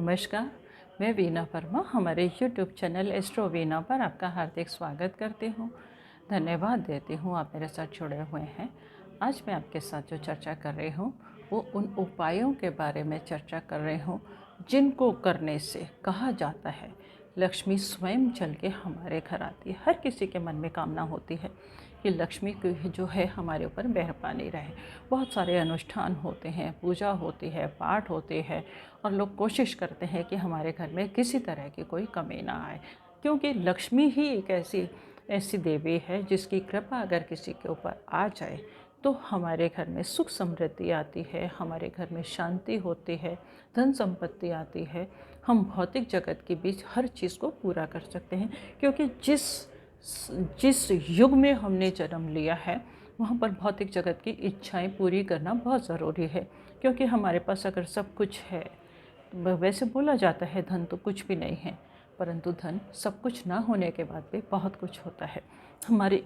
नमस्कार, मैं वीना वर्मा हमारे यूट्यूब चैनल एस्ट्रो वीना पर आपका हार्दिक स्वागत करती हूँ। धन्यवाद देती हूँ आप मेरे साथ जुड़े हुए हैं। आज मैं आपके साथ जो चर्चा कर रही हूँ वो उन उपायों के बारे में चर्चा कर रही हूँ जिनको करने से कहा जाता है लक्ष्मी स्वयं चल के हमारे घर आती है। हर किसी के मन में कामना होती है कि लक्ष्मी की जो है हमारे ऊपर मेहरबानी रहे। बहुत सारे अनुष्ठान होते हैं, पूजा होती है, पाठ होते हैं और लोग कोशिश करते हैं कि हमारे घर में किसी तरह की कोई कमी ना आए, क्योंकि लक्ष्मी ही एक ऐसी ऐसी देवी है जिसकी कृपा अगर किसी के ऊपर आ जाए तो हमारे घर में सुख समृद्धि आती है, हमारे घर में शांति होती है, धन संपत्ति आती है। हम भौतिक जगत के बीच हर चीज़ को पूरा कर सकते हैं, क्योंकि जिस जिस युग में हमने जन्म लिया है वहाँ पर भौतिक जगत की इच्छाएं पूरी करना बहुत ज़रूरी है। क्योंकि हमारे पास अगर सब कुछ है, वैसे बोला जाता है धन तो कुछ भी नहीं है, परंतु धन सब कुछ ना होने के बाद भी बहुत कुछ होता है। हमारी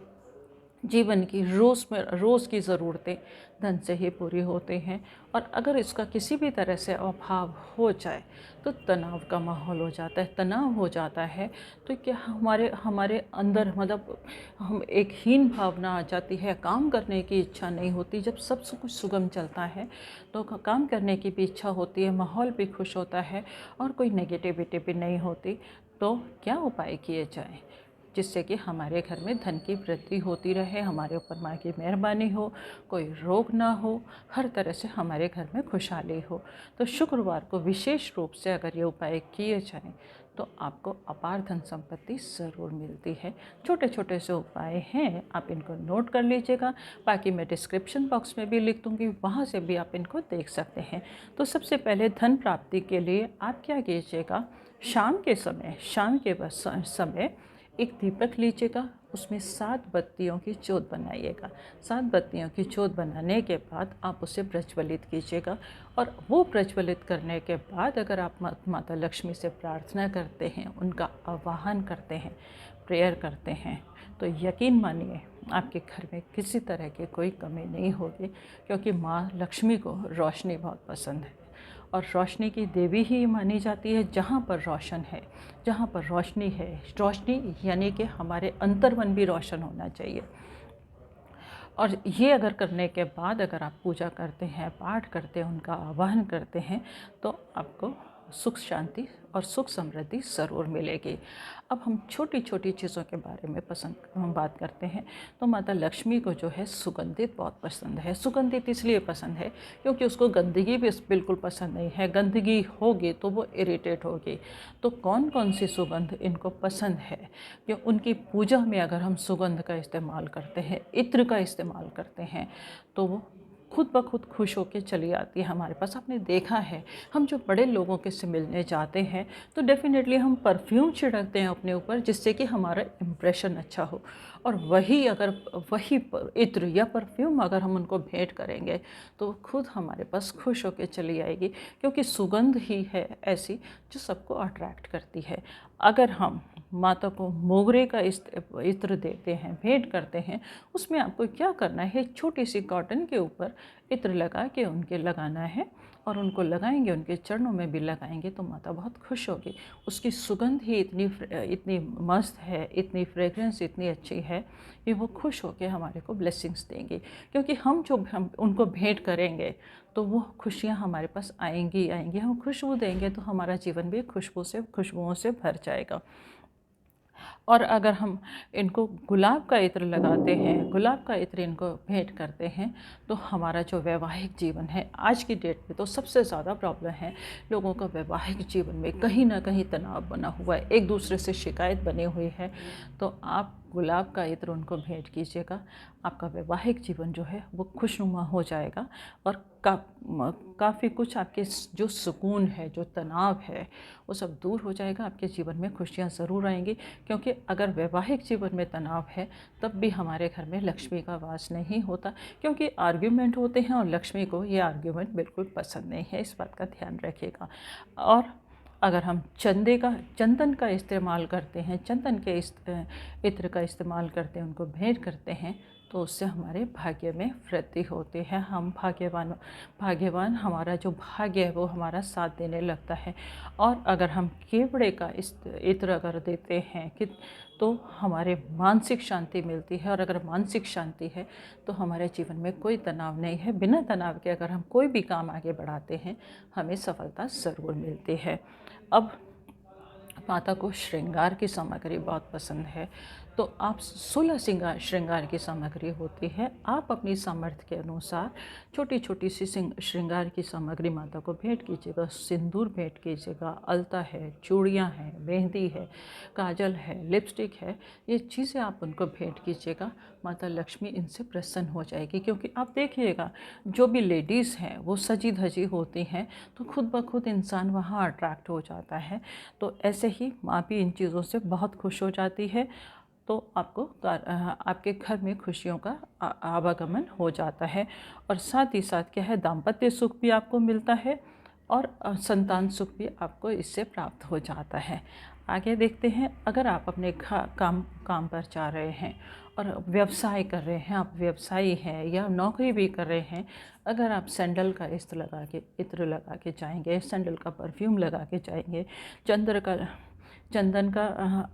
जीवन की रोज़ की ज़रूरतें धन से ही पूरी होती हैं, और अगर इसका किसी भी तरह से अभाव हो जाए तो तनाव का माहौल हो जाता है, तनाव हो जाता है। तो क्या हमारे हमारे अंदर मतलब हम एक हीन भावना आ जाती है, काम करने की इच्छा नहीं होती। जब सब कुछ सुगम चलता है तो काम करने की भी इच्छा होती है, माहौल भी खुश होता है और कोई नेगेटिविटी भी नहीं होती। तो क्या उपाय किए जाएं जिससे कि हमारे घर में धन की वृद्धि होती रहे, हमारे ऊपर माँ की मेहरबानी हो, कोई रोग ना हो, हर तरह से हमारे घर में खुशहाली हो। तो शुक्रवार को विशेष रूप से अगर ये उपाय किए जाएं तो आपको अपार धन संपत्ति ज़रूर मिलती है। छोटे छोटे से उपाय हैं, आप इनको नोट कर लीजिएगा। बाकी मैं डिस्क्रिप्शन बॉक्स में भी लिख दूँगी, वहाँ से भी आप इनको देख सकते हैं। तो सबसे पहले धन प्राप्ति के लिए आप क्या कीजिएगा, शाम के समय एक दीपक लीजिएगा, उसमें 7 बत्तियों की जोत बनाइएगा। 7 बत्तियों की जोत बनाने के बाद आप उसे प्रज्वलित कीजिएगा, और वो प्रज्वलित करने के बाद अगर आप माता लक्ष्मी से प्रार्थना करते हैं, उनका आवाहन करते हैं, प्रेयर करते हैं, तो यकीन मानिए आपके घर में किसी तरह की कोई कमी नहीं होगी। क्योंकि माँ लक्ष्मी को रोशनी बहुत पसंद है, और रोशनी की देवी ही मानी जाती है। जहाँ पर रोशन है, जहाँ पर रोशनी है, रोशनी यानी कि हमारे अंतर्मन भी रोशन होना चाहिए। और ये अगर करने के बाद अगर आप पूजा करते हैं, पाठ करते हैं, उनका आवाहन करते हैं, तो आपको सुख शांति और सुख समृद्धि ज़रूर मिलेगी। अब हम छोटी छोटी चीज़ों के बारे में हम बात करते हैं। तो माता लक्ष्मी को जो है सुगंधित बहुत पसंद है। सुगंधित इसलिए पसंद है क्योंकि उसको गंदगी भी बिल्कुल पसंद नहीं है। गंदगी होगी तो वो इरिटेट होगी। तो कौन कौन सी सुगंध इनको पसंद है कि उनकी पूजा में अगर हम सुगंध का इस्तेमाल करते हैं, इत्र का इस्तेमाल करते हैं, तो वो खुद ब खुद खुश होकर चली आती है हमारे पास। आपने देखा है, हम जो बड़े लोगों के से मिलने जाते हैं तो डेफिनेटली हम परफ्यूम छिड़कते हैं अपने ऊपर, जिससे कि हमारा इम्प्रेशन अच्छा हो। और वही इत्र या परफ्यूम अगर हम उनको भेंट करेंगे तो खुद हमारे पास खुश होकर चली आएगी, क्योंकि सुगंध ही है ऐसी जो सबको अट्रैक्ट करती है। अगर हम माता को मोगरे का इत्र देते हैं, भेंट करते हैं, उसमें आपको क्या करना है, छोटी सी कॉटन के ऊपर इत्र लगा के उनके लगाना है, और उनको लगाएंगे, उनके चरणों में भी लगाएंगे तो माता बहुत खुश होगी। उसकी सुगंध ही इतनी मस्त है, इतनी फ्रेग्रेंस इतनी अच्छी है कि वो खुश होकर हमारे को ब्लेसिंग्स देंगी। क्योंकि हम उनको भेंट करेंगे तो वो खुशियाँ हमारे पास आएंगी आएंगी। हम खुशबू देंगे तो हमारा जीवन भी खुशबुओं से भर जाएगा। और अगर हम इनको गुलाब का इत्र लगाते हैं, गुलाब का इत्र इनको भेंट करते हैं, तो हमारा जो वैवाहिक जीवन है, आज की डेट में तो सबसे ज़्यादा प्रॉब्लम है लोगों का वैवाहिक जीवन में कहीं ना कहीं तनाव बना हुआ है, एक दूसरे से शिकायत बनी हुई है। तो आप गुलाब का इत्र उनको भेंट कीजिएगा, आपका वैवाहिक जीवन जो है वो खुशनुमा हो जाएगा, और काफ़ी कुछ आपके जो सुकून है, जो तनाव है, वो सब दूर हो जाएगा। आपके जीवन में खुशियाँ ज़रूर आएंगी। क्योंकि अगर वैवाहिक जीवन में तनाव है तब भी हमारे घर में लक्ष्मी का वास नहीं होता, क्योंकि आर्ग्यूमेंट होते हैं और लक्ष्मी को ये आर्ग्यूमेंट बिल्कुल पसंद नहीं है। इस बात का ध्यान रखिएगा। और अगर हम चंदन का इस्तेमाल करते हैं, चंदन के इत्र का इस्तेमाल करते हैं, उनको भेंट करते हैं, तो उससे हमारे भाग्य में वृद्धि होती है। हम भाग्यवान हमारा जो भाग्य है वो हमारा साथ देने लगता है। और अगर हम केवड़े का इत्र अगर देते हैं कि तो हमारे मानसिक शांति मिलती है। और अगर मानसिक शांति है तो हमारे जीवन में कोई तनाव नहीं है। बिना तनाव के अगर हम कोई भी काम आगे बढ़ाते हैं हमें सफलता ज़रूर मिलती है। अब माता को श्रृंगार की सामग्री बहुत पसंद है, तो आप 16 श्रृंगार की सामग्री होती है। आप अपनी सामर्थ्य के अनुसार छोटी छोटी सी श्रृंगार की सामग्री माता को भेंट कीजिएगा। सिंदूर भेंट कीजिएगा, अलता है, चूड़ियाँ हैं, मेहंदी है, काजल है, लिपस्टिक है, ये चीज़ें आप उनको भेंट कीजिएगा। माता लक्ष्मी इनसे प्रसन्न हो जाएगी। क्योंकि आप देखिएगा जो भी लेडीज़ हैं वो सजी धजी होती हैं तो खुद ब खुद इंसान वहाँ अट्रैक्ट हो जाता है। तो ऐसे ही माँ भी इन चीज़ों से बहुत खुश हो जाती है। तो आपके घर में खुशियों का आवागमन हो जाता है। और साथ ही साथ क्या है, दाम्पत्य सुख भी आपको मिलता है और संतान सुख भी आपको इससे प्राप्त हो जाता है। आगे देखते हैं, अगर आप अपने काम पर जा रहे हैं और व्यवसाय कर रहे हैं, आप व्यवसायी हैं या नौकरी भी कर रहे हैं, अगर आप सैंडल का इत्र लगा के जाएंगे, सैंडल का परफ्यूम लगा के जाएंगे, चंदन का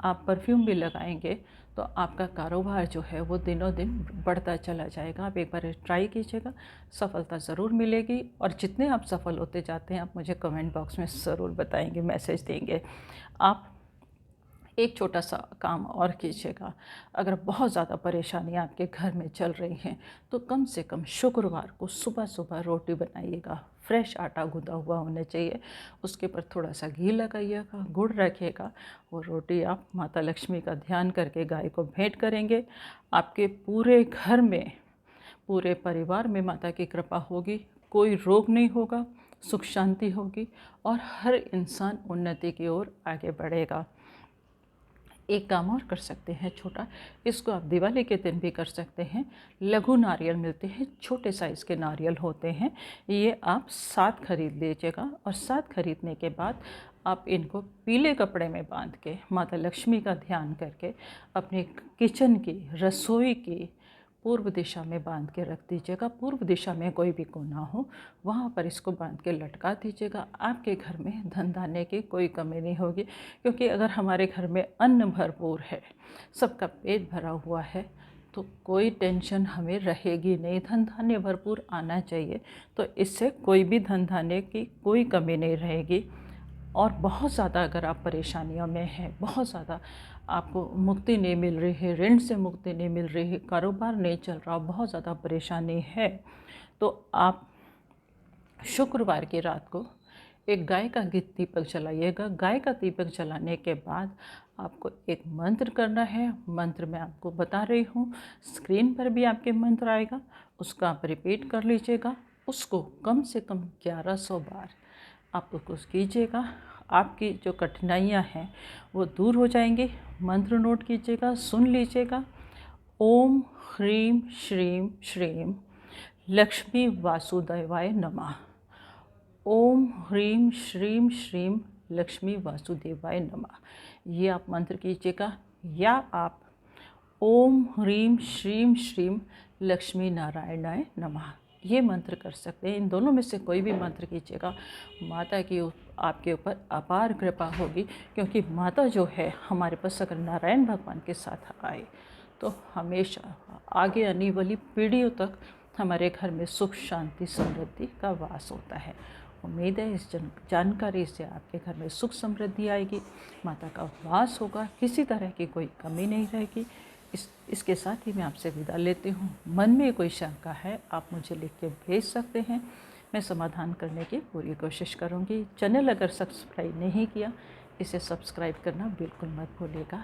आप परफ्यूम भी लगाएंगे तो आपका कारोबार जो है वो दिनों दिन बढ़ता चला जाएगा। आप एक बार ट्राई कीजिएगा, सफलता ज़रूर मिलेगी। और जितने आप सफल होते जाते हैं आप मुझे कमेंट बॉक्स में ज़रूर बताएंगे, मैसेज देंगे। आप एक छोटा सा काम और कीजिएगा। अगर बहुत ज़्यादा परेशानियाँ आपके घर में चल रही हैं तो कम से कम शुक्रवार को सुबह सुबह रोटी बनाइएगा। फ्रेश आटा गूँधा हुआ होना चाहिए, उसके ऊपर थोड़ा सा घी लगाइएगा, गुड़ रखिएगा। वो रोटी आप माता लक्ष्मी का ध्यान करके गाय को भेंट करेंगे। आपके पूरे घर में, पूरे परिवार में माता की कृपा होगी, कोई रोग नहीं होगा, सुख शांति होगी और हर इंसान उन्नति की ओर आगे बढ़ेगा। एक काम और कर सकते हैं छोटा, इसको आप दिवाली के दिन भी कर सकते हैं। लघु नारियल मिलते हैं, छोटे साइज़ के नारियल होते हैं, ये आप 7 खरीद लीजिएगा। और 7 खरीदने के बाद आप इनको पीले कपड़े में बांध के माता लक्ष्मी का ध्यान करके अपने किचन की, रसोई की पूर्व दिशा में बांध के रख दीजिएगा। पूर्व दिशा में कोई भी कोना हो वहाँ पर इसको बांध के लटका दीजिएगा। आपके घर में धन धान्य की कोई कमी नहीं होगी। क्योंकि अगर हमारे घर में अन्न भरपूर है, सबका पेट भरा हुआ है, तो कोई टेंशन हमें रहेगी नहीं। धन धान्य भरपूर आना चाहिए, तो इससे कोई भी धन धान्य की कोई कमी नहीं रहेगी। और बहुत ज़्यादा अगर आप परेशानियों में हैं, बहुत ज़्यादा आपको मुक्ति नहीं मिल रही है, ऋण से मुक्ति नहीं मिल रही है, कारोबार नहीं चल रहा, बहुत ज़्यादा परेशानी है, तो आप शुक्रवार की रात को एक गाय का दीपक जलाइएगा। गाय का दीपक जलाने के बाद आपको एक मंत्र करना है। मंत्र मैं आपको बता रही हूँ, स्क्रीन पर भी आपके मंत्र आएगा, उसका आप रिपीट कर लीजिएगा। उसको कम से कम 1100 बार आप उसको कीजिएगा। आपकी जो कठिनाइयाँ हैं वो दूर हो जाएंगी। मंत्र नोट कीजिएगा, सुन लीजिएगा। ओम ह्रीं श्रीं श्रीं लक्ष्मी वासुदेवाय नमः। ओम ह्रीं श्रीं श्रीं लक्ष्मी वासुदेवाय नमः, ये आप मंत्र कीजिएगा। या आप ओम ह्रीं श्रीं श्रीं लक्ष्मी नारायणाय नमः, ये मंत्र कर सकते हैं। इन दोनों में से कोई भी मंत्र कीजिएगा, माता की आपके ऊपर अपार कृपा होगी। क्योंकि माता जो है हमारे पास अगर नारायण भगवान के साथ आए तो हमेशा आगे आने वाली पीढ़ियों तक हमारे घर में सुख शांति समृद्धि का वास होता है। उम्मीद है इस जानकारी से आपके घर में सुख समृद्धि आएगी, माता का वास होगा, किसी तरह की कोई कमी नहीं रहेगी। इसके साथ ही मैं आपसे विदा लेती हूँ। मन में कोई शंका है आप मुझे लिख के भेज सकते हैं, मैं समाधान करने की पूरी कोशिश करूँगी। चैनल अगर सब्सक्राइब नहीं किया, इसे सब्सक्राइब करना बिल्कुल मत भूलिएगा।